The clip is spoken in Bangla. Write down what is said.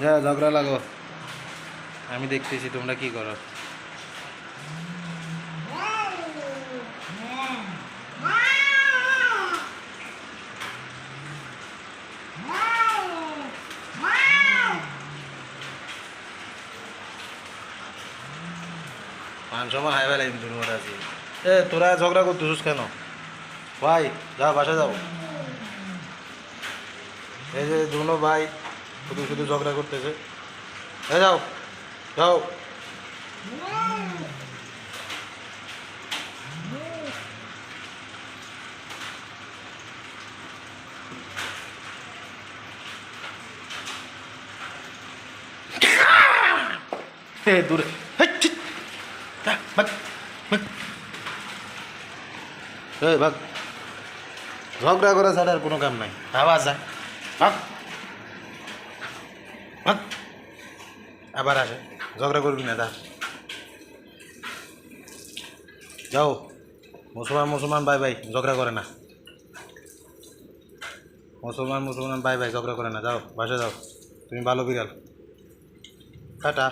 যা ঝগড়া লাগো, আমি দেখতেছি তোমরা কি করো। মান সম্মান হাই ফেলাই তুমি আছি। তোরা ঝগড়া করতেছিস কেন ভাই? যাও বাসা যাও। এই যে দুনো ভাই শুধু শুধু ঝগড়া করতেছে। যাও যাও। দূরে ভাগ ভাগ। ঝগড়া করে ছাড়ার কোনো কাম নাই। আবার যা ভাগ ভাগ। আবার আসে ঝগড়া করবি না। যাও। মুসলমান মুসলমান বাই বাই, ঝগড়া করে না। মুসলমান মুসলমান বাই বাই, ঝগড়া করে না। যাও বাসা যাও, তুমি ভালো বিড়াল। টাটা।